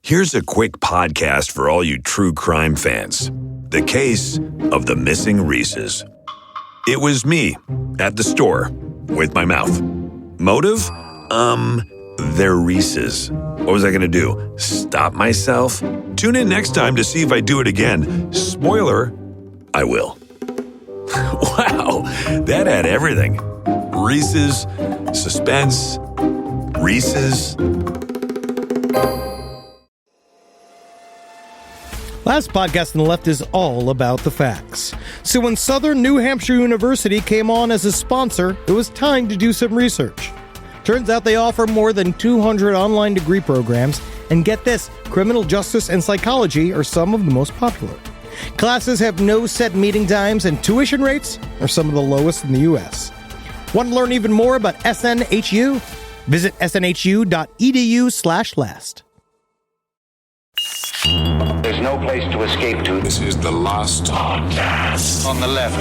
Here's a quick podcast for all you true crime fans. The case of the missing Reeses. It was me at the store with my mouth. Motive? They're Reeses. What was I going to do? Stop myself? Tune in next time to see if I do it again. Spoiler, I will. Wow, that had everything. Reeses, suspense, Reeses. Last podcast on the left is all about the facts. So when Southern New Hampshire University came on as a sponsor, it was time to do some research. Turns out they offer more than 200 online degree programs, and get this, criminal justice and psychology are some of the most popular. Classes have no set meeting times, and tuition rates are some of the lowest in the U.S. Want to learn even more about SNHU? Visit snhu.edu/last. There's no place to escape to. This is the last podcast. On the left.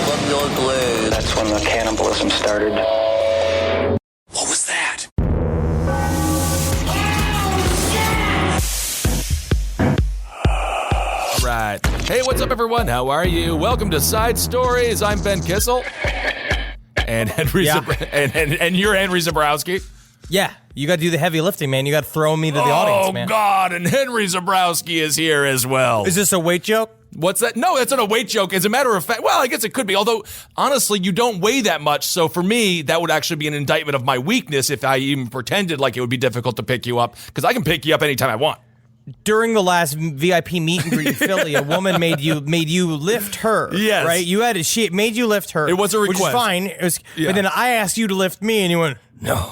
From your grave. That's when the cannibalism started. What was that? All right. Hey, what's up, everyone? How are you? Welcome to Side Stories. I'm Ben Kissel. And Henry and you're Henry Zabrowski. Yeah, you got to do the heavy lifting, man. You got to throw me to the audience, man. Oh, God, and Henry Zabrowski is here as well. Is this a weight joke? What's that? No, that's not a weight joke. As a matter of fact, well, I guess it could be. Although, honestly, you don't weigh that much. So for me, that would actually be an indictment of my weakness if I even pretended like it would be difficult to pick you up. Because I can pick you up anytime I want. During the last VIP meet and greet in Philly, a woman made you lift her. Yes. Right? She made you lift her. It was a request. Which is fine. But then I asked you to lift me, and you went, no.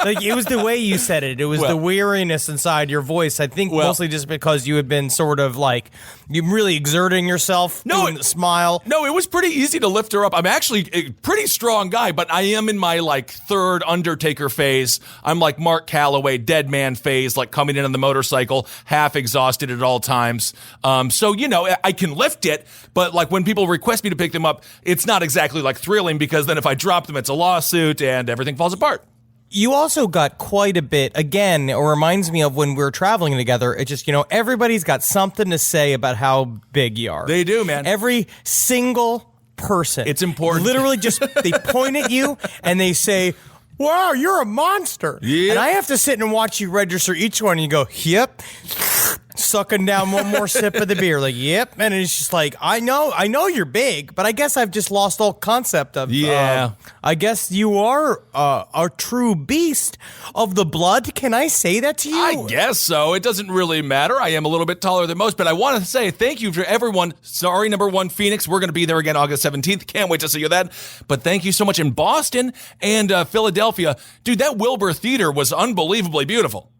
Like, it was the way you said it. It was the weariness inside your voice. I think mostly just because you had been sort of like, you really exerting yourself, doing the smile. No, it was pretty easy to lift her up. I'm actually a pretty strong guy, but I am in my like third Undertaker phase. I'm like Mark Calloway, dead man phase, like coming in on the motorcycle, half exhausted at all times. So, you know, I can lift it, but like when people request me to pick them up, it's not exactly like thrilling, because then if I drop them, it's a lawsuit and everything falls apart. You also got quite a bit, again, it reminds me of when we were traveling together. It just, everybody's got something to say about how big you are. They do, man. Every single person. It's important. Literally just, they point at you and they say, wow, you're a monster. Yeah. And I have to sit and watch you register each one, and you go, yep. Sucking down one more sip of the beer, like, yep. And it's just like, I know you're big, but I guess I've just lost all concept of, I guess you are a true beast of the blood. Can I say that to you? I guess so. It doesn't really matter. I am a little bit taller than most, but I want to say thank you to everyone. Sorry, number one, Phoenix. We're going to be there again August 17th. Can't wait to see you then. But thank you so much in Boston and Philadelphia. Dude, that Wilbur Theater was unbelievably beautiful.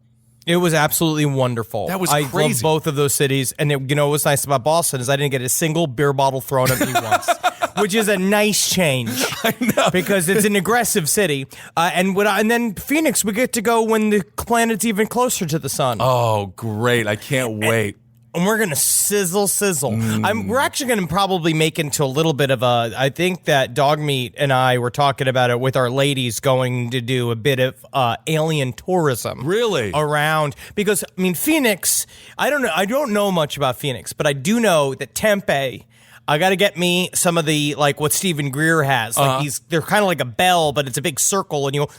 It was absolutely wonderful. That was I crazy. love both of those cities. And what's nice about Boston is I didn't get a single beer bottle thrown at me once, which is a nice change. I know. Because it's an aggressive city. And then Phoenix, we get to go when the planet's even closer to the sun. Oh, great. I can't wait. And we're going to sizzle. We're actually going to probably make into a little bit of I think that Dog Meat and I were talking about it with our ladies, going to do a bit of alien tourism. Really? Around, because, Phoenix, I don't know much about Phoenix, but I do know that Tempe, I got to get me some of the, like what Stephen Greer has. Like they're kind of like a bell, but it's a big circle, and you go,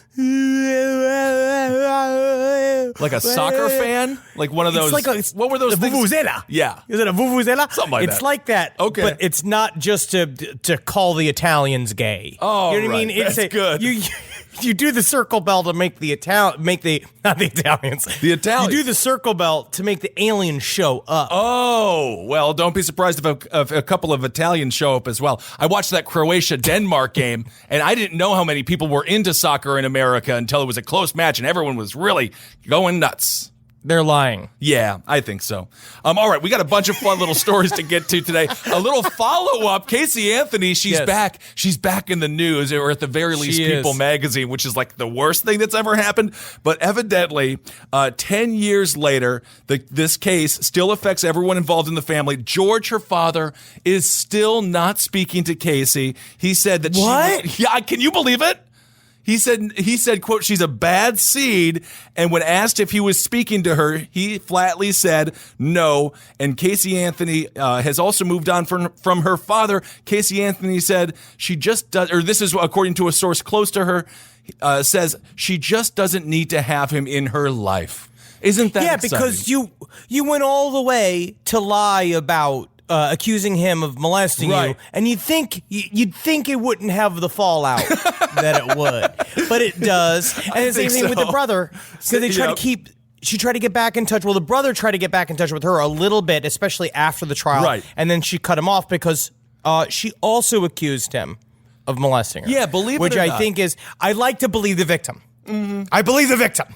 like a soccer fan? Like one of those. What were those things? Vuvuzela. Yeah. Is it a vuvuzela? Something like that. It's like that. Okay. But it's not just to call the Italians gay. Oh, you know what I mean? That's good. You do the circle bell to make the not the Italians. The Italians. You do the circle bell to make the aliens show up. Oh, well, don't be surprised if a couple of Italians show up as well. I watched that Croatia-Denmark game, and I didn't know how many people were into soccer in America until it was a close match, and everyone was really going nuts. They're lying. Yeah, I think so. All right, we got a bunch of fun little stories to get to today. A little follow-up. Casey Anthony, she's back. She's back in the news, or at the very least, People magazine, which is like the worst thing that's ever happened. But evidently, 10 years later, this case still affects everyone involved in the family. George, her father, is still not speaking to Casey. He said that What? Yeah, can you believe it? He said, quote, she's a bad seed. And when asked if he was speaking to her, he flatly said no. And Casey Anthony has also moved on from her father. Casey Anthony said she just does, or this is according to a source close to her, says she just doesn't need to have him in her life. Isn't that exciting? Because you went all the way to lie about accusing him of molesting you, and you'd think it wouldn't have the fallout that it would, but it does. And the same thing with the brother, because they try to keep. She tried to get back in touch. Well, the brother tried to get back in touch with her a little bit, especially after the trial, and then she cut him off because she also accused him of molesting her. Yeah, believe it or not. Which I think is, I like to believe the victim. Mm-hmm. I believe the victim.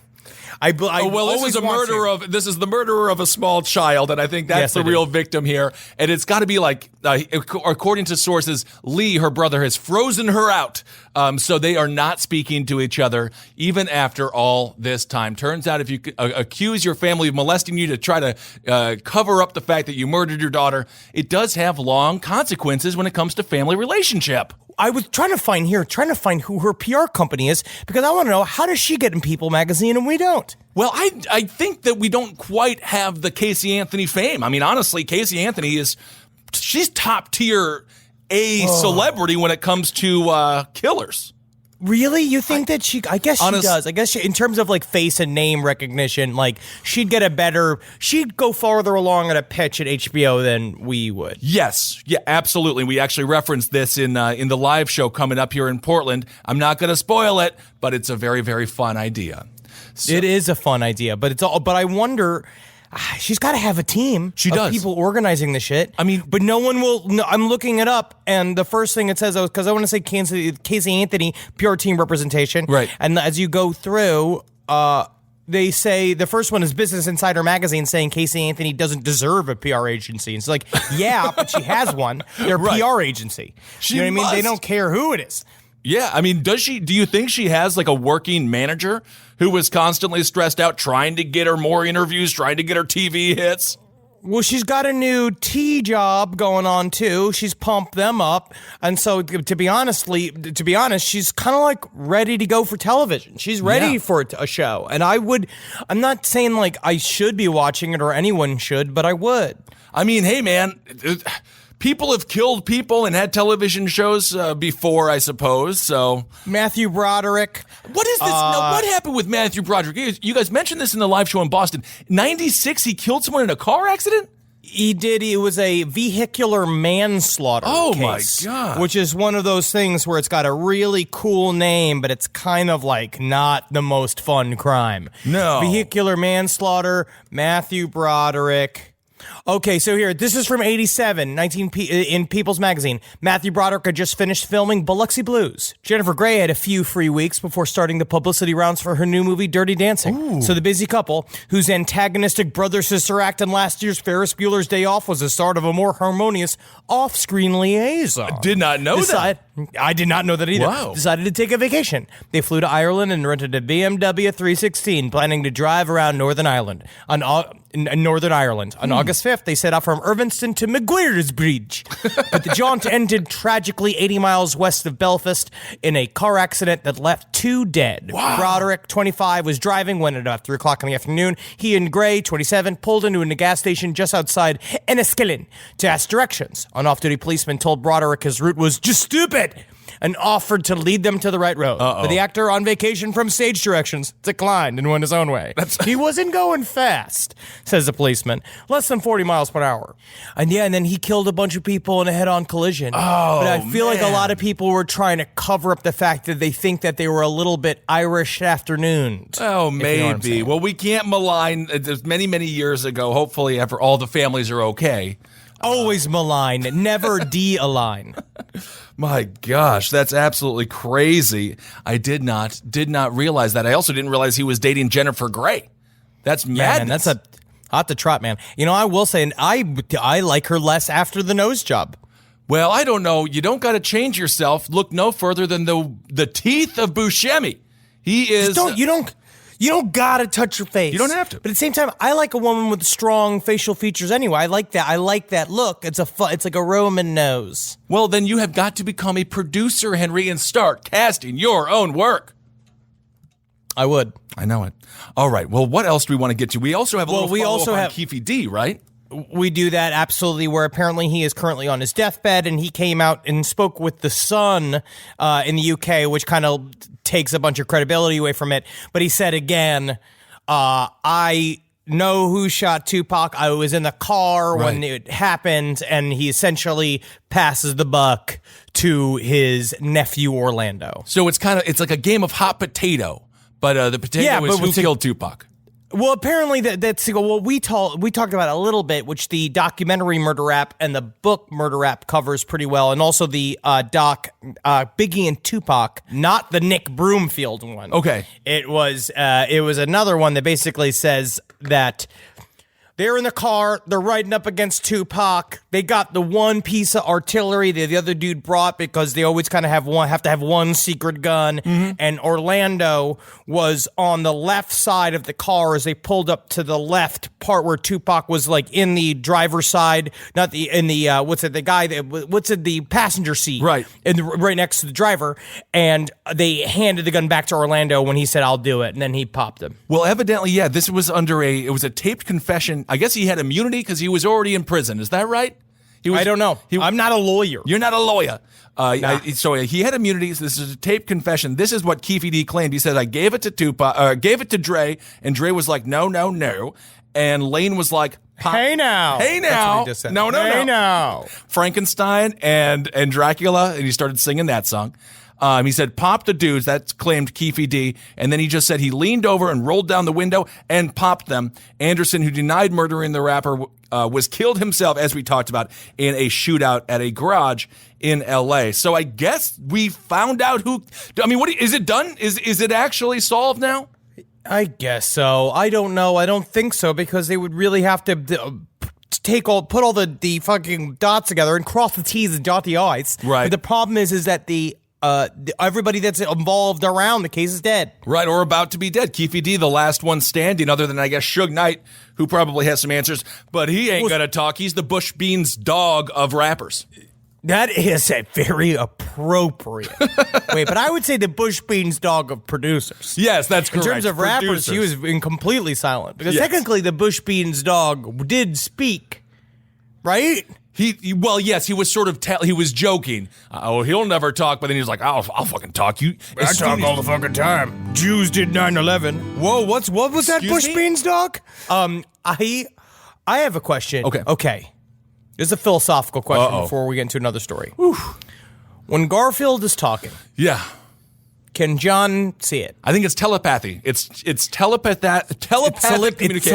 This is the murderer of a small child, and I think that's the real victim here. And it's got to be like, according to sources, Lee, her brother, has frozen her out, so they are not speaking to each other even after all this time. Turns out, if you accuse your family of molesting you to try to cover up the fact that you murdered your daughter, it does have long consequences when it comes to family relationship. I was trying to find who her PR company is, because I want to know, how does she get in People magazine and we don't? Well, I think that we don't quite have the Casey Anthony fame. I mean, honestly, Casey Anthony she's top tier celebrity when it comes to killers. Really? You think that she, I guess she does. I guess she, in terms of like face and name recognition, like she'd go farther along at a pitch at HBO than we would. Yes. Yeah, absolutely. We actually referenced this in the live show coming up here in Portland. I'm not going to spoil it, but it's a very, very fun idea. So, it is a fun idea, but but I wonder, she's got to have a team of people organizing the shit. I mean, but no one will. No, I'm looking it up, and the first thing it says, because I want to say Casey Anthony, PR team representation. Right. And as you go through, they say the first one is Business Insider magazine saying Casey Anthony doesn't deserve a PR agency. And it's like, yeah, but she has one. They're a PR agency. You know what I mean? They don't care who it is. Yeah, I mean, do you think she has like a working manager who was constantly stressed out trying to get her more interviews, trying to get her TV hits? Well, she's got a new tea job going on too. She's pumped them up, and so to be honest, she's kind of like ready to go for television. She's ready for a show, and I'm not saying like I should be watching it or anyone should, but I would. I mean, hey man, people have killed people and had television shows before, I suppose. So Matthew Broderick. What is this? What happened with Matthew Broderick? You guys mentioned this in the live show in Boston. 96, he killed someone in a car accident? He did. It was a vehicular manslaughter case. My God. Which is one of those things where it's got a really cool name, but it's kind of like not the most fun crime. No. Vehicular manslaughter, Matthew Broderick. Okay, so here, this is from 87, in People's Magazine. Matthew Broderick had just finished filming Biloxi Blues. Jennifer Grey had a few free weeks before starting the publicity rounds for her new movie, Dirty Dancing. Ooh. So the busy couple, whose antagonistic brother-sister act in last year's Ferris Bueller's Day Off was the start of a more harmonious off-screen liaison. I did not know that. I did not know that either. Wow. Decided to take a vacation. They flew to Ireland and rented a BMW 316, planning to drive around Northern Ireland. On August 5th, they set off from Irvinston to Maguire's Bridge. But the jaunt ended tragically 80 miles west of Belfast in a car accident that left 2 dead. Wow. Broderick, 25, was driving when at about 3 o'clock in the afternoon. He and Gray, 27, pulled into a gas station just outside Enniskillen to ask directions. An off-duty policeman told Broderick his route was just stupid and offered to lead them to the right road. But the actor, on vacation from stage directions, declined and went his own way. He wasn't going fast, says the policeman. Less than 40 miles per hour. And then he killed a bunch of people in a head-on collision. But I feel like a lot of people were trying to cover up the fact that they think that they were a little bit Irish afternooned. Oh, maybe. You know, well, we can't malign. Many, many years ago, hopefully after all the families are okay. Always malign, never de-align. My gosh, that's absolutely crazy. I did not realize that. I also didn't realize he was dating Jennifer Grey. That's madness. Yeah, man, that's a hot to trot, man. You know, I will say, and I like her less after the nose job. Well, I don't know. You don't got to change yourself. Look no further than the teeth of Buscemi. He is. You don't gotta touch your face. You don't have to. But at the same time, I like a woman with strong facial features anyway. I like that. I like that look. It's like a Roman nose. Well, then you have got to become a producer, Henry, and start casting your own work. I would. I know it. All right. Well, what else do we want to get to? We also have a little follow-up on Keefe D, right? We do that, absolutely, where apparently he is currently on his deathbed, and he came out and spoke with The Sun in the UK, which kind of takes a bunch of credibility away from it. But he said again, I know who shot Tupac. I was in the car when it happened, and he essentially passes the buck to his nephew Orlando. So it's like a game of hot potato, but the potato is who killed Tupac. Well, apparently we talked about it a little bit, which the documentary Murder Rap and the book Murder Rap covers pretty well, and also the doc Biggie and Tupac, not the Nick Broomfield one. Okay, it was another one that basically says that they're in the car, they're riding up against Tupac. They got the one piece of artillery that the other dude brought because they always kind of have to have one secret gun. Mm-hmm. And Orlando was on the left side of the car as they pulled up to the left part where Tupac was like in the driver's side, not the the passenger seat, right, right next to the driver. And they handed the gun back to Orlando when he said, "I'll do it," and then he popped him. Well, evidently, yeah, this was it was a taped confession. I guess he had immunity because he was already in prison. Is that right? I don't know. I'm not a lawyer. You're not a lawyer. Nah. So he had immunity. So this is a taped confession. This is what Keefe D claimed. He said, "I gave it to Tupac, gave it to Dre," and Dre was like, "No, no, no," and Lane was like, "Hey now, hey now, that's what he just said. No, no, hey no, now." Frankenstein and Dracula, and he started singing that song. He said, "Pop the dudes." That's claimed Keefe D. And then he just said he leaned over and rolled down the window and popped them. Anderson, who denied murdering the rapper, was killed himself, as we talked about, in a shootout at a garage in L.A. So I guess we found out who. I mean, is it done? Is it actually solved now? I guess so. I don't know. I don't think so, because they would really have to put all the fucking dots together and cross the T's and dot the I's. Right. But the problem is that everybody that's involved around the case is dead. Right, or about to be dead. Keefe D, the last one standing, other than, I guess, Suge Knight, who probably has some answers, but he ain't gonna talk. He's the Bush Beans dog of rappers. That is a very appropriate way, but I would say the Bush Beans dog of producers. Yes, that's correct. In terms of rappers, he was completely silent, because technically the Bush Beans dog did speak, right? Well, yes, he was sort of he was joking. He'll never talk, but then he was like, I'll fucking talk. I talk all the fucking time. Jews did 9/11. Whoa, what was that Bush Beans dog? I have a question. Okay. This is a philosophical question before we get into another story. Whew. When Garfield is talking, can John see it? I think it's telepathy. It's telepathic communication.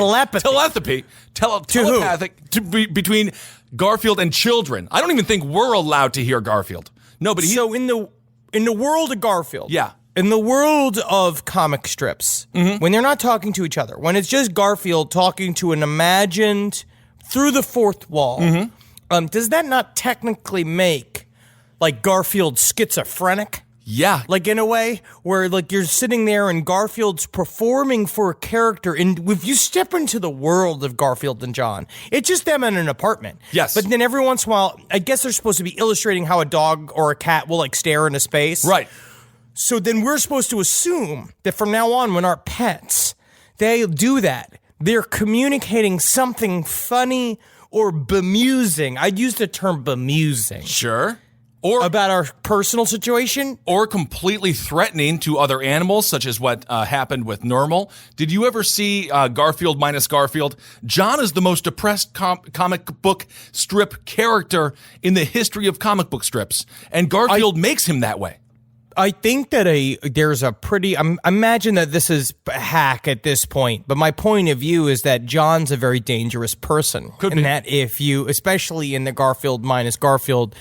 Telepathic between Garfield and children. I don't even think we're allowed to hear Garfield. No, but so in the world of Garfield, in the world of comic strips, when they're not talking to each other, when it's just Garfield talking to an imagined through the fourth wall, does that not technically make like Garfield schizophrenic? Yeah. Like in a way where like you're sitting there and Garfield's performing for a character, and if you step into the world of Garfield and John, it's just them in an apartment. Yes. But then every once in a while, I guess they're supposed to be illustrating how a dog or a cat will like stare into space. Right. So then we're supposed to assume that from now on, when our pets, they do that, they're communicating something funny or bemusing. I'd use the term bemusing. Sure. Or about our personal situation. Or completely threatening to other animals, such as what happened with Normal. Did you ever see Garfield minus Garfield? John is the most depressed comic book strip character in the history of comic book strips. And Garfield makes him that way. I think that there's a pretty, imagine that this is a hack at this point, but my point of view is that John's a very dangerous person. Could be. And that if you, especially in the Garfield minus Garfield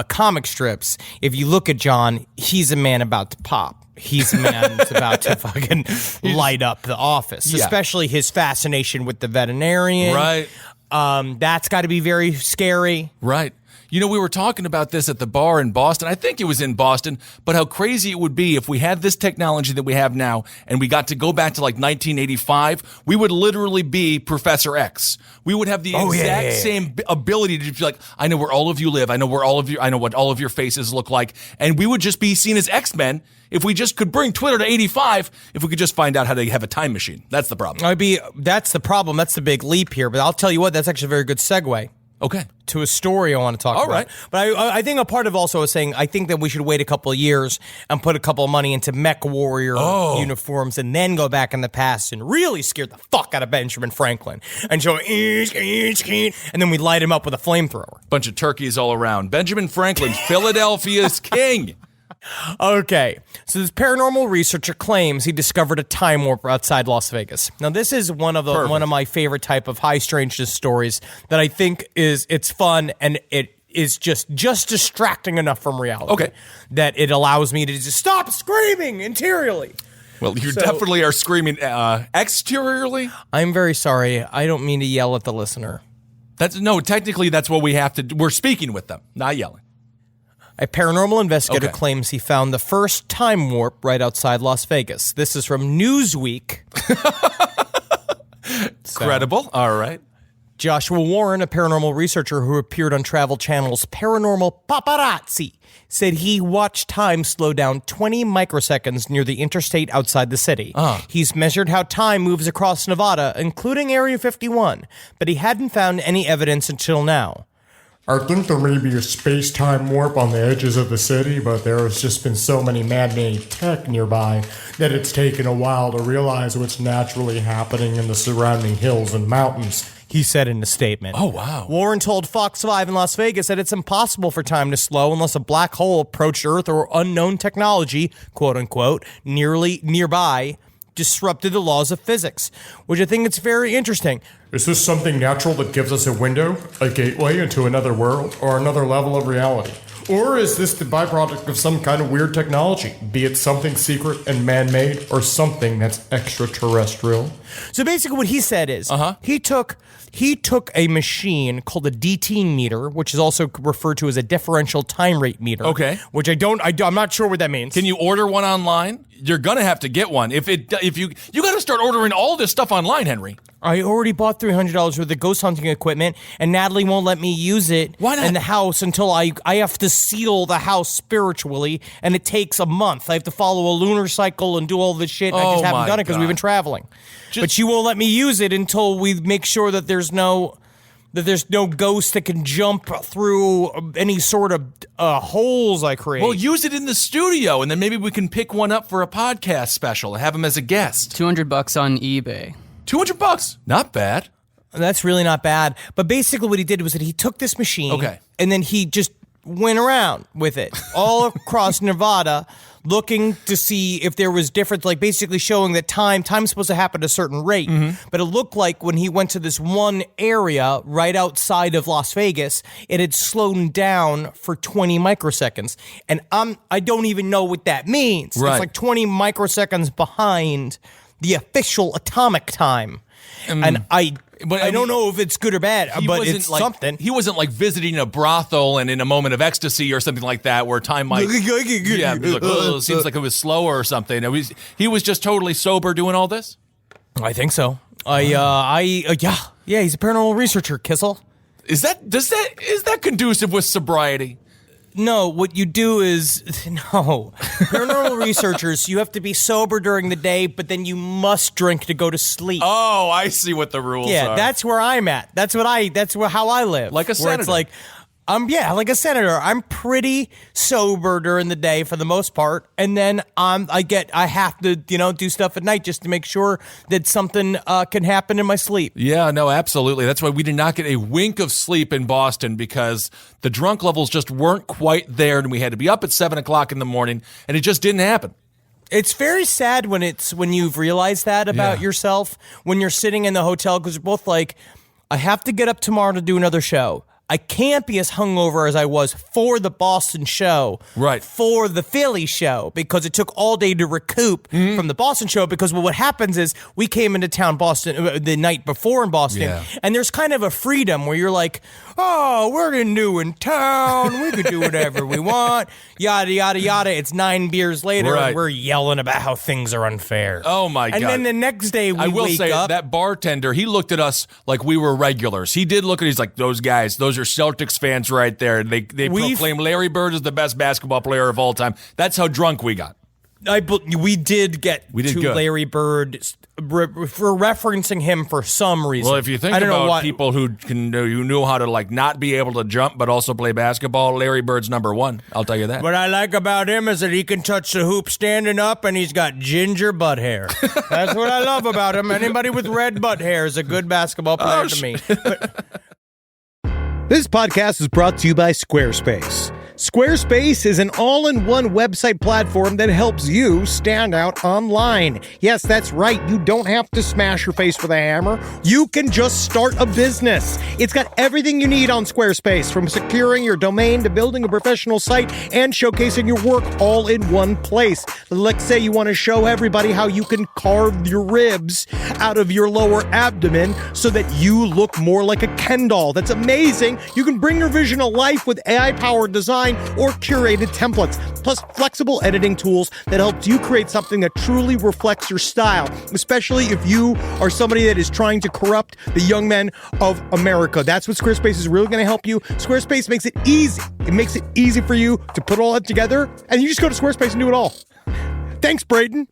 comic strips, if you look at John, he's a man about to pop. He's a man that's about to fucking light up the office, especially his fascination with the veterinarian. Right. That's got to be very scary. Right. You know, we were talking about this at the bar in Boston. I think it was in Boston, but how crazy it would be if we had this technology that we have now and we got to go back to like 1985, we would literally be Professor X. We would have the exact same ability to be like, I know where all of you live. I know what all of your faces look like. And we would just be seen as X-Men if we just could bring Twitter to 85, if we could just find out how to have a time machine. That's the problem. That's the problem. That's the big leap here. But I'll tell you what, that's actually a very good segue. Okay. To a story I want to talk about. All right. But I think a part of also is saying I think that we should wait a couple of years and put a couple of money into Mech Warrior uniforms and then go back in the past and really scare the fuck out of Benjamin Franklin and show and then we light him up with a flamethrower. Bunch of turkeys all around. Benjamin Franklin, Philadelphia's king. Okay, so this paranormal researcher claims he discovered a time warp outside Las Vegas. Now, this is one of my favorite type of high strangeness stories that I think it's fun and it is just distracting enough from reality. Okay, that it allows me to just stop screaming interiorly. Well, you definitely are screaming exteriorly. I'm very sorry. I don't mean to yell at the listener. Technically, that's what we have to do. We're speaking with them, not yelling. A paranormal investigator claims he found the first time warp right outside Las Vegas. This is from Newsweek. Credible. All right. Joshua Warren, a paranormal researcher who appeared on Travel Channel's Paranormal Paparazzi, said he watched time slow down 20 microseconds near the interstate outside the city. He's measured how time moves across Nevada, including Area 51, but he hadn't found any evidence until now. I think there may be a space-time warp on the edges of the city, but there has just been so many man-made tech nearby that it's taken a while to realize what's naturally happening in the surrounding hills and mountains, he said in a statement. Oh, wow. Warren told Fox 5 in Las Vegas that it's impossible for time to slow unless a black hole approached Earth or unknown technology, quote-unquote, nearby, disrupted the laws of physics, which I think it's very interesting. Is this something natural that gives us a window, a gateway into another world, or another level of reality? Or is this the byproduct of some kind of weird technology, be it something secret and man-made, or something that's extraterrestrial? So basically what he said is, he took a machine called a DT meter, which is also referred to as a differential time rate meter. Okay. Which I'm not sure what that means. Can you order one online? You're gonna have to get one. If you got to start ordering all this stuff online, Henry. I already bought $300 worth of ghost hunting equipment, and Natalie won't let me use it in the house until I have to seal the house spiritually, and it takes a month. I have to follow a lunar cycle and do all this shit, and I just haven't done it because we've been traveling. But she won't let me use it until we make sure that there's no ghost that can jump through any sort of holes I create. Well, use it in the studio, and then maybe we can pick one up for a podcast special and have him as a guest. $200 on eBay. $200, not bad. That's really not bad. But basically what he did was that he took this machine and then he just went around with it all across Nevada looking to see if there was difference, like basically showing that time's supposed to happen at a certain rate. But it looked like when he went to this one area right outside of Las Vegas, it had slowed down for 20 microseconds. And I don't even know what that means. Right. It's like 20 microseconds behind the official atomic time. And I don't know if it's good or bad, but it's something. He wasn't like visiting a brothel and in a moment of ecstasy or something like that where time might... it seems like it was slower or something. He was just totally sober doing all this? I think so. Yeah, he's a paranormal researcher, Kissel. Is that conducive with sobriety? No, what you do is, paranormal researchers, you have to be sober during the day, but then you must drink to go to sleep. Oh, I see what the rules are. Yeah, that's where I'm at. That's how I live. Like a senator. Where it's like, like a senator. I'm pretty sober during the day for the most part, and then I have to, do stuff at night just to make sure that something can happen in my sleep. Yeah, no, absolutely. That's why we did not get a wink of sleep in Boston because the drunk levels just weren't quite there, and we had to be up at 7 o'clock in the morning, and it just didn't happen. It's very sad when you've realized that about yourself when you're sitting in the hotel because you're both like, I have to get up tomorrow to do another show. I can't be as hungover as I was for the Boston show, right? For the Philly show, because it took all day to recoup from the Boston show. Because what happens is we came into town Boston the night before in Boston, and there's kind of a freedom where you're like, oh, we're new in town, we could do whatever we want, yada yada yada. It's 9 beers later, and we're yelling about how things are unfair. Oh my god! And then the next day we I will wake say up. that bartender, he looked at us like we were regulars. He did look at us, he's like, those guys, those are Celtics fans right there. They proclaim Larry Bird as the best basketball player of all time. That's how drunk we got. We did get to good. Larry Bird for referencing him for some reason. Well, if you think about people who knew how to like not be able to jump but also play basketball, Larry Bird's number one. I'll tell you that. What I like about him is that he can touch the hoop standing up, and he's got ginger butt hair. That's what I love about him. Anybody with red butt hair is a good basketball player to me. This podcast is brought to you by Squarespace. Squarespace is an all-in-one website platform that helps you stand out online. Yes, that's right. You don't have to smash your face with a hammer. You can just start a business. It's got everything you need on Squarespace, from securing your domain to building a professional site and showcasing your work all in one place. Let's say you want to show everybody how you can carve your ribs out of your lower abdomen so that you look more like a Ken doll. That's amazing. You can bring your vision to life with AI-powered design or curated templates, plus flexible editing tools that helps you create something that truly reflects your style, especially if you are somebody that is trying to corrupt the young men of America. That's what Squarespace is really going to help you. Squarespace makes it easy. It makes it easy for you to put all that together, and you just go to Squarespace and do it all. Thanks, Braden.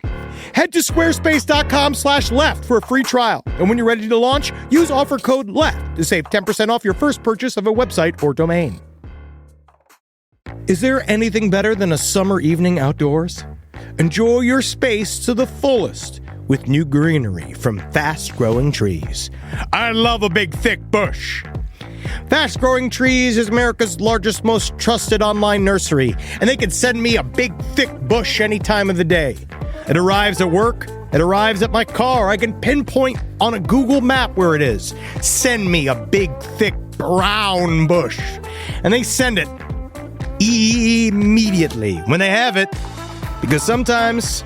Head to squarespace.com/left for a free trial. And when you're ready to launch, use offer code LEFT to save 10% off your first purchase of a website or domain. Is there anything better than a summer evening outdoors? Enjoy your space to the fullest with new greenery from Fast Growing Trees. I love a big, thick bush. Fast Growing Trees is America's largest, most trusted online nursery, and they can send me a big, thick bush any time of the day. It arrives at work. It arrives at my car. I can pinpoint on a Google map where it is. Send me a big, thick, brown bush. And they send it immediately when they have it, because sometimes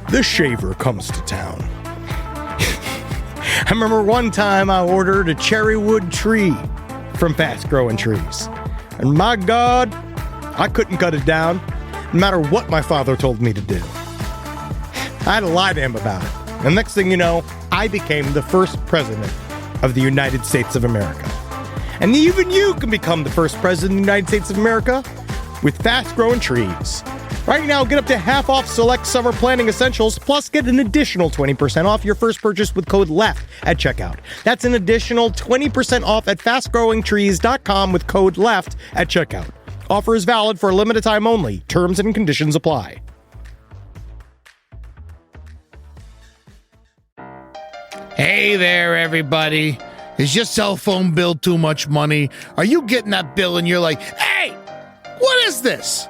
the shaver comes to town. I remember one time I ordered a cherry wood tree from Fast Growing Trees, and my God, I couldn't cut it down no matter what my father told me to do. I had to lie to him about it, and next thing you know, I became the first president of the United States of America. And even you can become the first president of the United States of America with Fast Growing Trees. Right now, get up to half off select summer planting essentials, plus get an additional 20% off your first purchase with code LEFT at checkout. That's an additional 20% off at fastgrowingtrees.com with code LEFT at checkout. Offer is valid for a limited time only. Terms and conditions apply. Hey there, everybody. Is your cell phone bill too much money? Are you getting that bill and you're like, hey, what is this?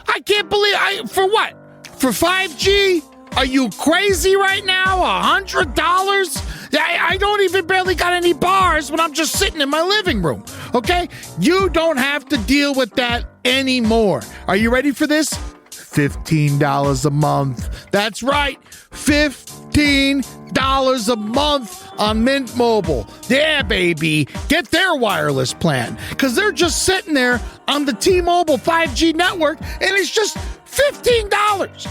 I can't believe for what? For 5G? Are you crazy right now? $100? I don't even barely got any bars when I'm just sitting in my living room. Okay? You don't have to deal with that anymore. Are you ready for this? $15 a month. That's right. $15 a month on Mint Mobile. Yeah, baby. Get their wireless plan, because they're just sitting there on the T-Mobile 5G network, and it's just $15.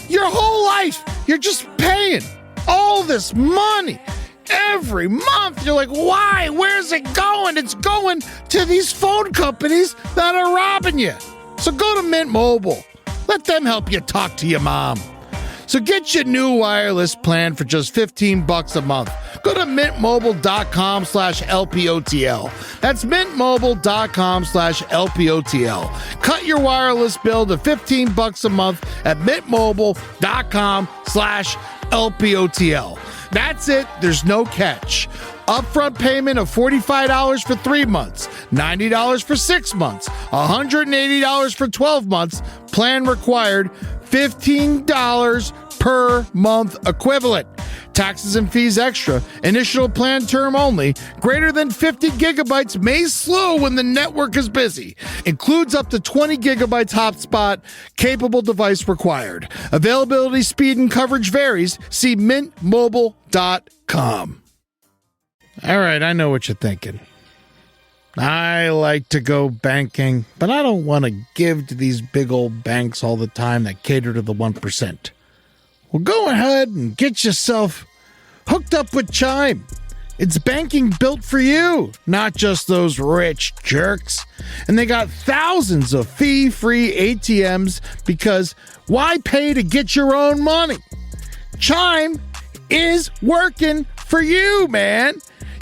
Your whole life, you're just paying all this money every month. You're like, why? Where's it going? It's going to these phone companies that are robbing you. So go to Mint Mobile. Let them help you talk to your mom. So get your new wireless plan for just $15 a month. Go to mintmobile.com/LPOTL. That's mintmobile.com/LPOTL. Cut your wireless bill to $15 a month at mintmobile.com/LPOTL. That's it. There's no catch. Upfront payment of $45 for 3 months, $90 for 6 months, $180 for 12 months. Plan required, $15 per month equivalent. Taxes and fees extra. Initial plan term only. Greater than 50 gigabytes may slow when the network is busy. Includes up to 20 gigabytes hotspot. Capable device required. Availability, speed, and coverage varies. See mintmobile.com. All right, I know what you're thinking. I like to go banking, but I don't want to give to these big old banks all the time that cater to the 1%. Well, go ahead and get yourself hooked up with Chime. It's banking built for you, not just those rich jerks. And they got thousands of fee-free ATMs because why pay to get your own money? Chime is working for you, man.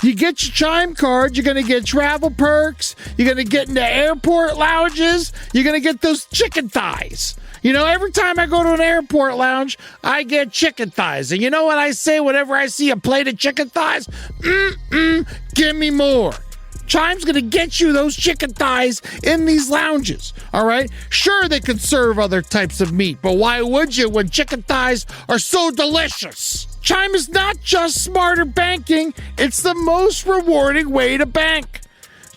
You get your Chime card, you're going to get travel perks, you're going to get into airport lounges, you're going to get those chicken thighs. You know, every time I go to an airport lounge, I get chicken thighs. And you know what I say whenever I see a plate of chicken thighs? Give me more. Chime's going to get you those chicken thighs in these lounges, all right? Sure, they could serve other types of meat, but why would you when chicken thighs are so delicious? Chime is not just smarter banking, it's the most rewarding way to bank.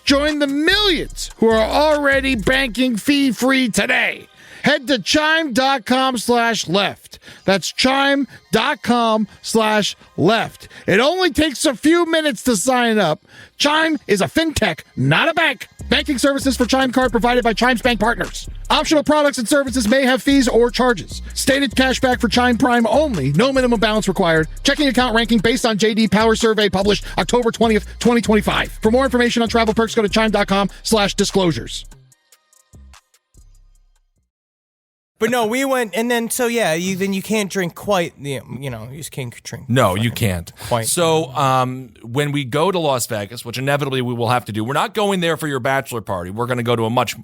Join the millions who are already banking fee-free today. Head to chime.com/left. That's chime.com/left. It only takes a few minutes to sign up. Chime is a fintech, not a bank. Banking services for Chime Card provided by Chime's bank partners. Optional products and services may have fees or charges. Stated cashback for Chime Prime only. No minimum balance required. Checking account ranking based on JD Power Survey published October 20th, 2025. For more information on travel perks, go to chime.com/disclosures. But no, we went, and then, so yeah, you can't drink quite, you just can't drink. No, you can't. Quite. So when we go to Las Vegas, which inevitably we will have to do, we're not going there for your bachelor party. We're going to go to a much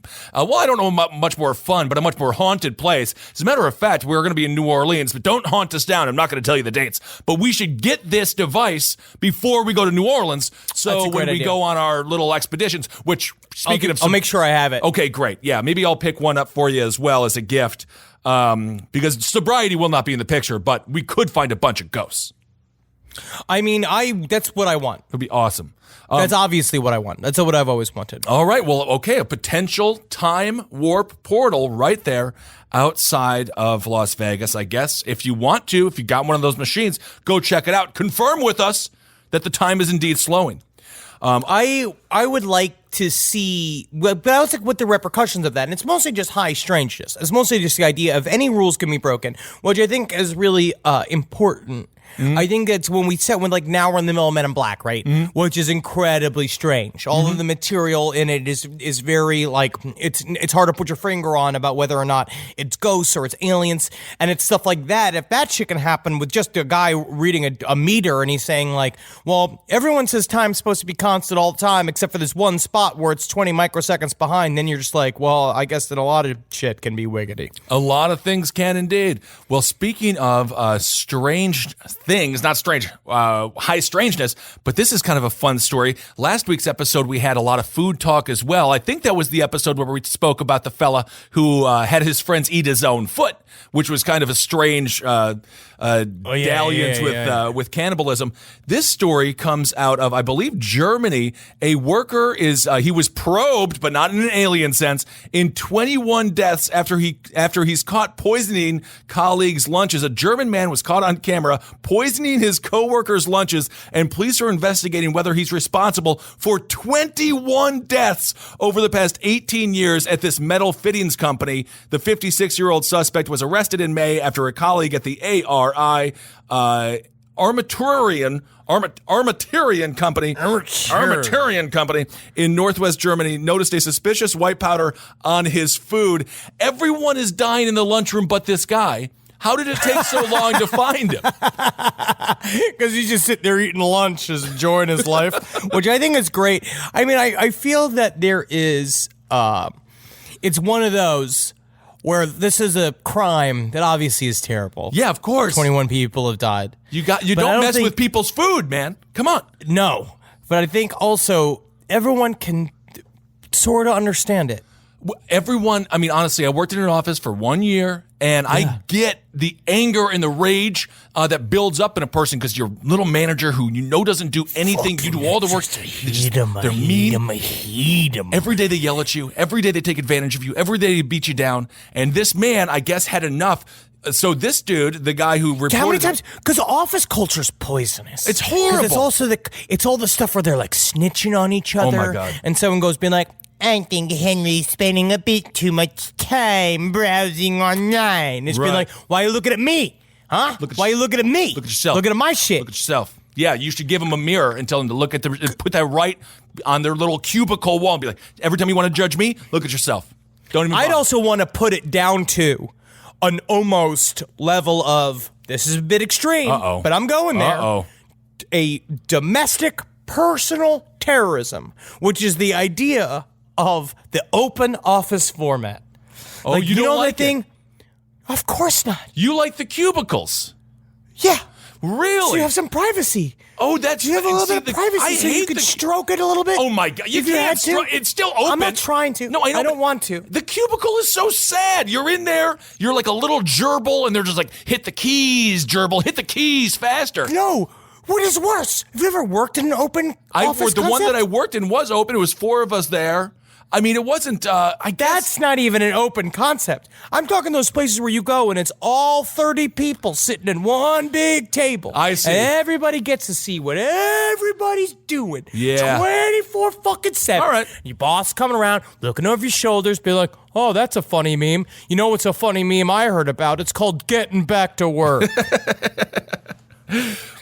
more fun, but a much more haunted place. As a matter of fact, we're going to be in New Orleans, but don't haunt us down. I'm not going to tell you the dates. But we should get this device before we go to New Orleans. So when we go on our little expeditions, which, speaking of... I'll make sure I have it. Okay, great. Yeah, maybe I'll pick one up for you as well as a gift. Because sobriety will not be in the picture, but we could find a bunch of ghosts. I mean, that's what I want. It would be awesome. That's obviously what I want. That's what I've always wanted. All right. Well, okay. A potential time warp portal right there outside of Las Vegas, I guess. If you want to, if you got one of those machines, go check it out. Confirm with us that the time is indeed slowing. I would like to see, but I was like, what the repercussions of that, and it's mostly just high strangeness. It's mostly just the idea of any rules can be broken, which I think is really important. Mm-hmm. I think that's when now we're in the middle of Men in Black, right? Mm-hmm. Which is incredibly strange. All of the material in it is very it's hard to put your finger on about whether or not it's ghosts or it's aliens, and it's stuff like that. If that shit can happen with just a guy reading a meter and he's saying well, everyone says time's supposed to be constant all the time except for this one spot where it's 20 microseconds behind, then you're just like, well, I guess that a lot of shit can be wiggity. A lot of things can indeed. Well, speaking of strange things, not strange, high strangeness, but this is kind of a fun story. Last week's episode, we had a lot of food talk as well. I think that was the episode where we spoke about the fella who had his friends eat his own foot, which was kind of a strange dalliance with cannibalism. This story comes out of, I believe, Germany. A worker he was probed, but not in an alien sense, in 21 deaths after he's caught poisoning colleagues' lunches. A German man was caught on camera poisoning his co-workers' lunches, and police are investigating whether he's responsible for 21 deaths over the past 18 years at this metal fittings company. The 56-year-old suspect was arrested in May after a colleague at the ARI Armaturian Company in Northwest Germany noticed a suspicious white powder on his food. Everyone is dying in the lunchroom but this guy. How did it take so long to find him? Because he's just sitting there eating lunch, just enjoying his life, which I think is great. I mean, I feel that there is, it's one of those where this is a crime that obviously is terrible. Yeah, of course. 21 people have died. You don't mess with people's food, man. Come on. No, but I think also everyone can sort of understand it. Everyone, I mean, honestly, I worked in an office for 1 year, and I get the anger and the rage that builds up in a person because your little manager who doesn't do anything, you do all the work. They're mean. Every day they yell at you. Every day they take advantage of you. Every day they beat you down. And this man, I guess, had enough. So this dude, the guy who reported... How many times? Because office culture is poisonous. It's horrible. It's also it's all the stuff where they're like snitching on each other. Oh my God. And someone goes being like, I think Henry's spending a bit too much time browsing online. It's been like, why are you looking at me? Huh? Why are you looking at me? Look at yourself. Looking at my shit. Look at yourself. Yeah, you should give them a mirror and tell them to look at put that right on their little cubicle wall and be like, every time you want to judge me, look at yourself. Don't even I'd bother. also want to put it down to an almost level of, this is a bit extreme, but I'm going there. A domestic personal terrorism, which is the idea of the open office format. Oh, like, you don't like that thing? Of course not. You like the cubicles? Yeah. Really? So you have some privacy. Oh, that's... You have a little bit of privacy so you can stroke it a little bit. Oh, my God. You can't stroke... It's still open. I'm not trying to. No, I don't want to. The cubicle is so sad. You're in there. You're like a little gerbil, and they're just like, hit the keys, gerbil. Hit the keys faster. No. What is worse? Have you ever worked in an open office The one concept? that I worked in was open. It was 4 of us there. I mean, it wasn't, That's not even an open concept. I'm talking those places where you go and it's all 30 people sitting at one big table. I see. And everybody gets to see what everybody's doing. Yeah. 24 fucking 7. All right. Your boss coming around, looking over your shoulders, be like, oh, that's a funny meme. You know what's a funny meme I heard about? It's called getting back to work.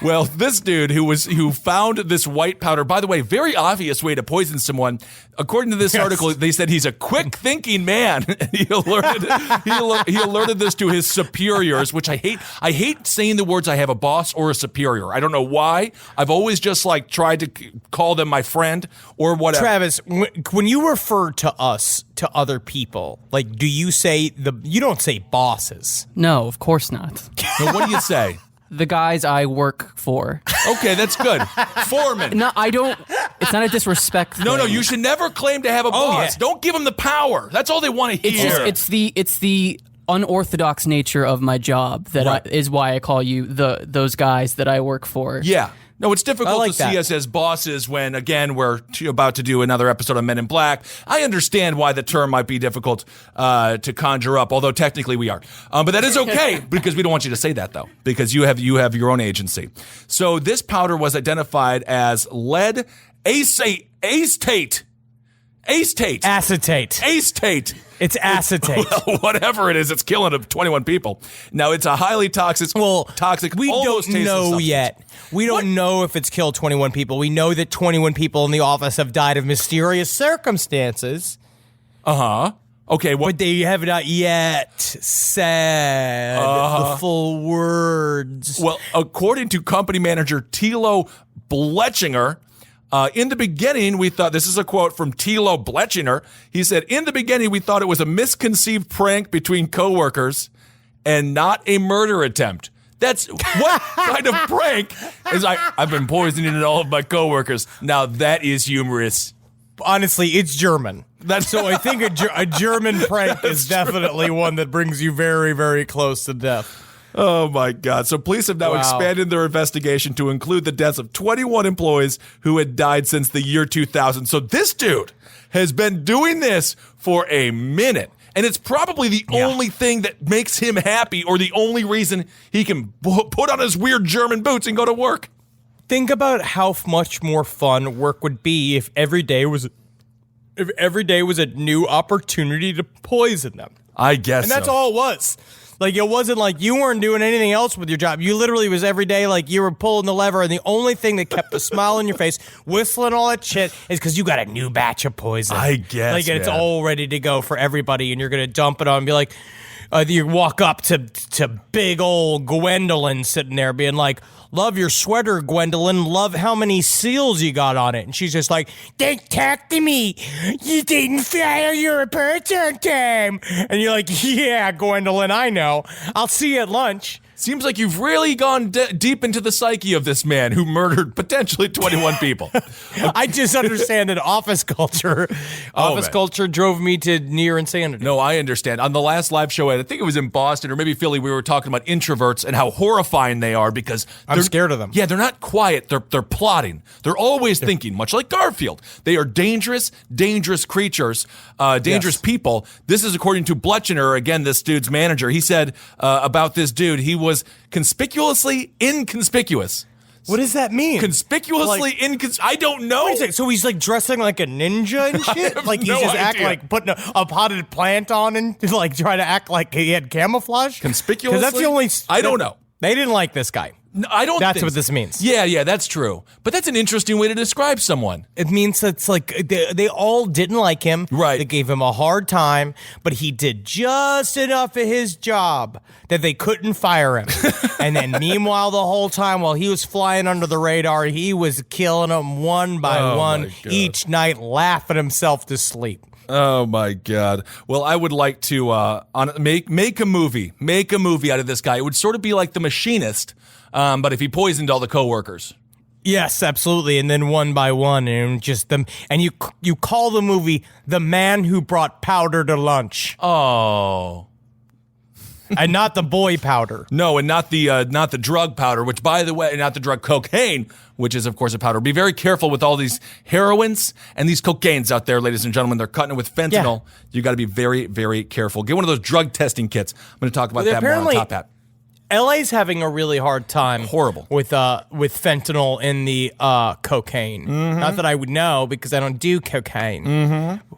Well, this dude who found this white powder, by the way, very obvious way to poison someone. According to this article, they said he's a quick-thinking man. he alerted this to his superiors, which I hate. I hate saying the words "I have a boss" or a superior. I don't know why. I've always just like tried to call them my friend or whatever. Travis, when you refer to us to other people, like, do you say you don't say bosses? No, of course not. Now, what do you say? The guys I work for. Okay, that's good. Foreman. No, I don't. It's not a disrespect thing. No, you should never claim to have a boss. Yeah. Don't give them the power. That's all they want to hear. It's the unorthodox nature of my job that is why I call you those guys that I work for. Yeah. No, it's difficult to see us as bosses when, again, we're about to do another episode of Men in Black. I understand why the term might be difficult to conjure up, although technically we are. But that is okay, because we don't want you to say that, though, because you have your own agency. So this powder was identified as lead acetate. Acetate. It's acetate. Well, whatever it is, it's killing 21 people. Now, it's a highly toxic. We don't know yet. We don't know if it's killed 21 people. We know that 21 people in the office have died of mysterious circumstances. Okay, but they have not yet said the full words. Well, according to company manager Thilo Blechinger, in the beginning, we thought, this is a quote from Thilo Blechinger. He said, in the beginning, we thought it was a misconceived prank between coworkers and not a murder attempt. That's what kind of prank is I've been poisoning all of my coworkers. Now that is humorous. Honestly, it's German. So I think a German prank is definitely one that brings you very, very close to death. Oh, my God. So police have now expanded their investigation to include the deaths of 21 employees who had died since the year 2000. So this dude has been doing this for a minute. And it's probably the only thing that makes him happy or the only reason he can put on his weird German boots and go to work. Think about how much more fun work would be if every day was a new opportunity to poison them. I guess And that's all it was. Like, it wasn't like you weren't doing anything else with your job. You literally was every day like you were pulling the lever, and the only thing that kept a smile on your face, whistling all that shit, is because you got a new batch of poison. I guess, like, it's all ready to go for everybody, and you're going to dump it on and be like, you walk up to big old Gwendolyn sitting there being like, love your sweater, Gwendolyn. Love how many seals you got on it. And she's just like, don't talk to me. You didn't file your reports on time. And you're like, yeah, Gwendolyn, I know. I'll see you at lunch. Seems like you've really gone deep into the psyche of this man who murdered potentially 21 people. I just understand that office culture drove me to near insanity. No, I understand. On the last live show, I think it was in Boston or maybe Philly, we were talking about introverts and how horrifying they are because I'm scared of them. Yeah, they're not quiet. They're plotting. They're always thinking, much like Garfield. They are dangerous creatures, dangerous people. This is according to Bletchner, again, this dude's manager. He said about this dude, he was conspicuously inconspicuous. What does that mean? Conspicuously I don't know. Wait a second, so he's like dressing like a ninja and shit? Like he no just act idea. like putting a potted plant on and like try to act like he had camouflage? Conspicuously? Because that's the only... I don't know. They didn't like this guy. No, I don't That's think what so. this means. Yeah, that's true. But that's an interesting way to describe someone. It means it's like they all didn't like him. Right. They gave him a hard time, but he did just enough of his job that they couldn't fire him. And then meanwhile, the whole time while he was flying under the radar, he was killing them one by one each night, laughing himself to sleep. Oh my God! Well, I would like to make a movie out of this guy. It would sort of be like The Machinist, but if he poisoned all the coworkers. Yes, absolutely. And then one by one, and just them. And you call the movie "The Man Who Brought Powder to Lunch." Oh. And not the boy powder. No, and not the drug powder, which, by the way, not the drug cocaine, which is, of course, a powder. Be very careful with all these heroines and these cocaines out there, ladies and gentlemen. They're cutting it with fentanyl. Yeah. You got to be very, very careful. Get one of those drug testing kits. I'm going to talk about that more on Top Hat. LA's having a really hard time. Horrible. With fentanyl in the cocaine. Mm-hmm. Not that I would know because I don't do cocaine. Mm-hmm.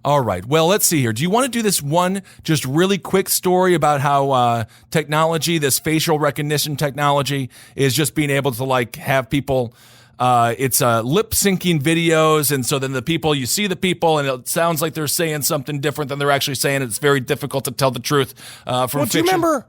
All right. Well, let's see here. Do you want to do this one just really quick story about how technology, this facial recognition technology, is just being able to like have people, it's lip syncing videos. And so then you see the people and it sounds like they're saying something different than they're actually saying. It's very difficult to tell the truth from fiction. Do you remember,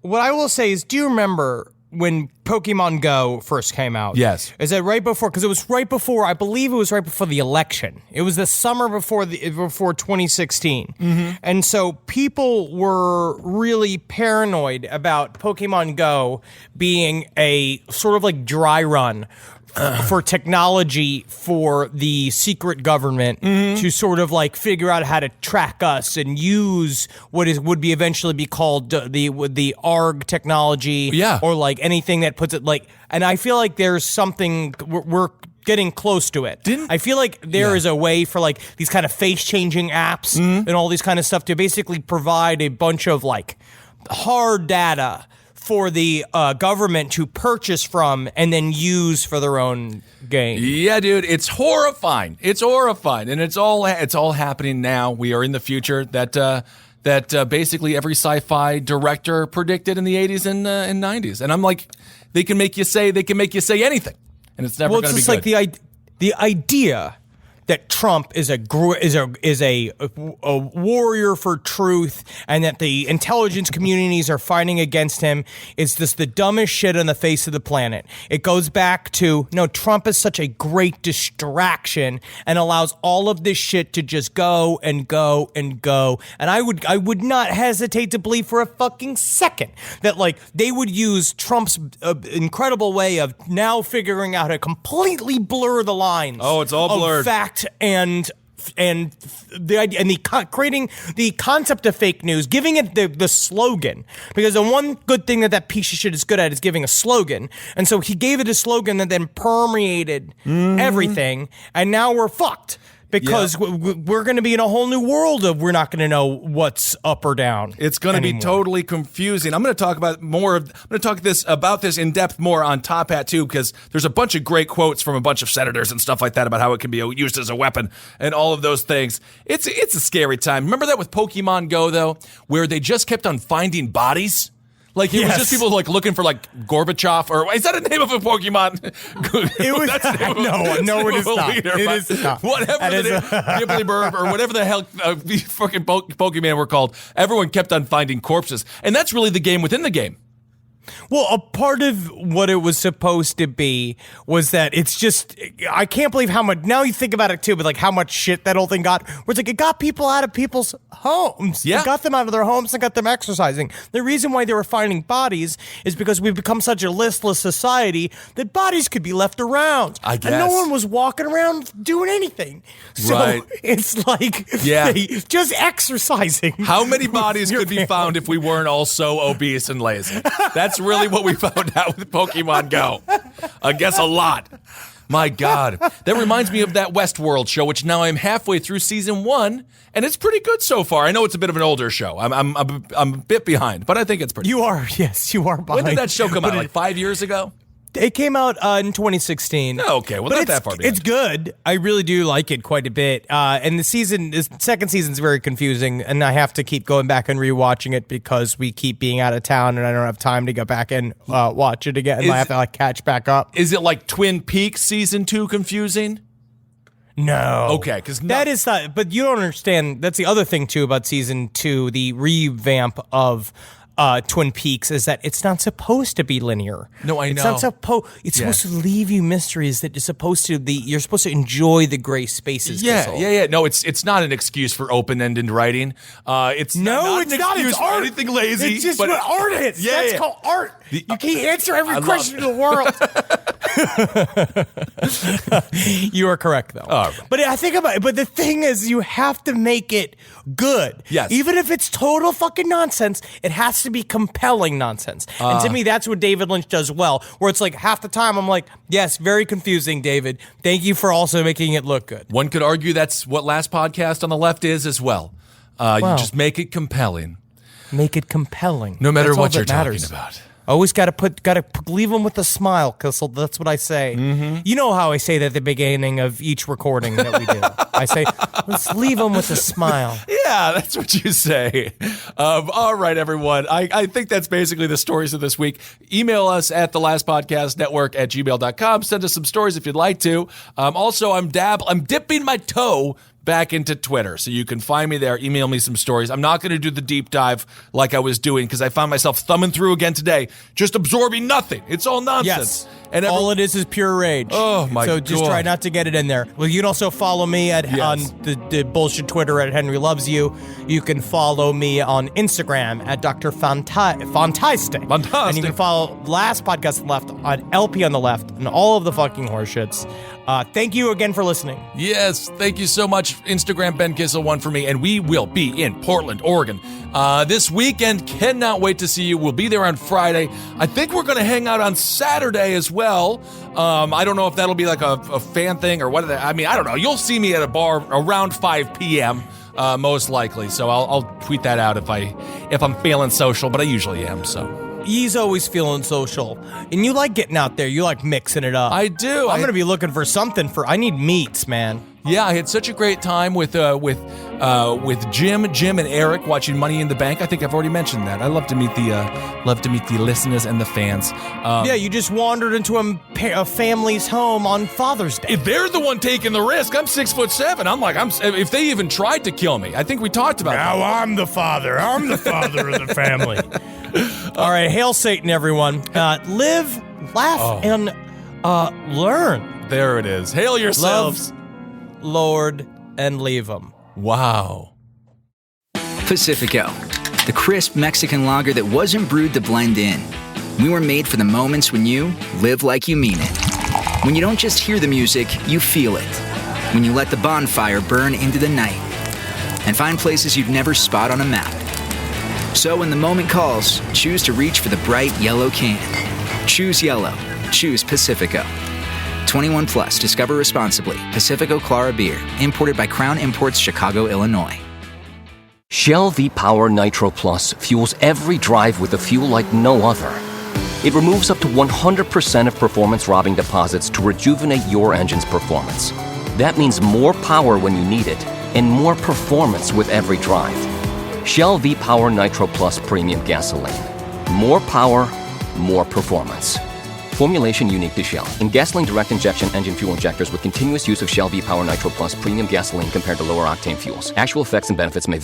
what I will say is, do you remember when Pokemon Go first came out? Yes. Is that right before? Because it was right before, I believe it was right before the election. It was the summer before 2016. Mm-hmm. And so people were really paranoid about Pokemon Go being a sort of like dry run for technology for the secret government to sort of like figure out how to track us and use what would be eventually be called the ARG technology, or like anything that puts it like. And I feel like there's something we're getting close to it. I feel like there is a way for like these kind of face changing apps and all these kind of stuff to basically provide a bunch of like hard data for the government to purchase from and then use for their own gain. Yeah, dude, it's horrifying. It's horrifying, and it's all happening now. We are in the future that basically every sci-fi director predicted in the 80s and 90s. And I'm like, they can make you say anything, and it's never going to be good. Well, it's just like the idea that Trump is a warrior for truth and that the intelligence communities are fighting against him is just the dumbest shit on the face of the planet. It goes back to, no, Trump is such a great distraction and allows all of this shit to just go and go and go. And I would not hesitate to believe for a fucking second that like they would use Trump's incredible way of now figuring out how to completely blur the lines. Oh, it's all blurred. Of fact and the idea and creating the concept of fake news, giving it the slogan, because the one good thing that piece of shit is good at is giving a slogan, and so he gave it a slogan that then permeated everything, and now we're fucked. Because we're going to be in a whole new world of we're not going to know what's up or down. It's going to be totally confusing. I'm going to talk about about this in depth more on Top Hat too, because there's a bunch of great quotes from a bunch of senators and stuff like that about how it can be used as a weapon and all of those things. It's a scary time. Remember that with Pokemon Go though, where they just kept on finding bodies? Like, it was just people, like, looking for, like, Gorbachev, or is that a name of a Pokemon? It was, no, it is not. It is not. Whatever the name, Gibbly-Burb, or whatever the hell fucking Pokemon were called, everyone kept on finding corpses. And that's really the game within the game. Well, a part of what it was supposed to be was that it's just, I can't believe how much, now you think about it too, but like how much shit that whole thing got, where it's like it got people out of people's homes. Yeah. It got them out of their homes and got them exercising. The reason why they were finding bodies is because we've become such a listless society that bodies could be left around. I guess. And no one was walking around doing anything. So Right. it's like, Yeah. just exercising. How many bodies could be found if we weren't all so obese and lazy? That's really what we found out with Pokemon Go. I guess a lot. My God. That reminds me of that Westworld show, which now I'm halfway through season 1, and it's pretty good so far. I know it's a bit of an older show. I'm a bit behind, but I think it's pretty You are, yes, you are behind. When did that show come But out? Like 5 years ago? It came out in 2016. Okay, well, But not it's, that far behind. It's good. I really do like it quite a bit. And the second season's very confusing, and I have to keep going back and rewatching it because we keep being out of town, and I don't have time to go back and watch it again. And I have to catch back up. Is it like Twin Peaks season 2 confusing? No. Okay, because that is not. But you don't understand. That's the other thing too about season 2, the revamp of Twin Peaks, is that it's not supposed to be linear. No, I know. It's not It's supposed to leave you mysteries that you're supposed to enjoy the gray spaces. Yeah. No, it's not an excuse for open-ended writing. It's not an excuse It's for art. anything lazy. It's just but what art is. Yeah, That's yeah. called art. You can't answer every question in the world. You are correct, though. All right. But I think about it. But the thing is, you have to make it good. Yes. Even if it's total fucking nonsense, it has to be compelling nonsense. And to me, that's what David Lynch does well. Where it's like half the time, I'm like, yes, very confusing, David. Thank you for also making it look good. One could argue that's what Last Podcast on the Left is as well. You just make it compelling. Make it compelling. No matter That's all what you're that matters. talking about. Always got to leave them with a smile, because that's what I say. Mm-hmm. You know how I say that at the beginning of each recording that we do. I say, let's leave them with a smile. Yeah, that's what you say. All right, everyone. I think that's basically the stories of this week. Email us at thelastpodcastnetwork@gmail.com. Send us some stories if you'd like to. Also, I'm dipping my toe back into Twitter, so you can find me there. Email me some stories. I'm not going to do the deep dive like I was doing because I found myself thumbing through again today, just absorbing nothing. It's all nonsense. Yes. And all it is pure rage. Oh, my So just God. try not to get it in there. Well, you can also follow me on the bullshit Twitter at Henry Loves You. You can follow me on Instagram at Dr. Fantastic. And you can follow Last Podcast on the Left on LP on the Left and all of the fucking horseshits. Thank you again for listening. Yes, thank you so much, Instagram Ben Kissel 1 for me, and we will be in Portland, Oregon this weekend. Cannot wait to see you. We'll be there on Friday. I think we're going to hang out on Saturday as well. I don't know if that'll be like a fan thing or what. I don't know. You'll see me at a bar around 5 p.m. Most likely. So I'll tweet that out if I'm feeling social, but I usually am. So. He's always feeling social, and you like getting out there. You like mixing it up. I do. I'm gonna be looking for something I need meats, man. Yeah, I had such a great time with Jim and Eric watching Money in the Bank. I think I've already mentioned that. I love to meet the listeners and the fans. Yeah, you just wandered into a family's home on Father's Day. If they're the one taking the risk, I'm 6'7". I'm like, if they even tried to kill me, I think we talked about that. Now I'm the father. I'm the father of the family. All right, hail Satan, everyone. Live, laugh, and learn. There it is. Hail yourselves. Love, Lord, and leave them. Wow. Pacifico, the crisp Mexican lager that wasn't brewed to blend in. We were made for the moments when you live like you mean it. When you don't just hear the music, you feel it. When you let the bonfire burn into the night and find places you'd never spot on a map. So when the moment calls, choose to reach for the bright yellow can. Choose yellow. Choose Pacifico. 21 plus. Discover responsibly. Pacifico Clara Beer. Imported by Crown Imports, Chicago, Illinois. Shell V-Power Nitro Plus fuels every drive with a fuel like no other. It removes up to 100% of performance-robbing deposits to rejuvenate your engine's performance. That means more power when you need it, and more performance with every drive. Shell V-Power Nitro Plus Premium Gasoline. More power, more performance. Formulation unique to Shell. In gasoline direct injection engine fuel injectors with continuous use of Shell V-Power Nitro Plus Premium Gasoline compared to lower octane fuels. Actual effects and benefits may vary.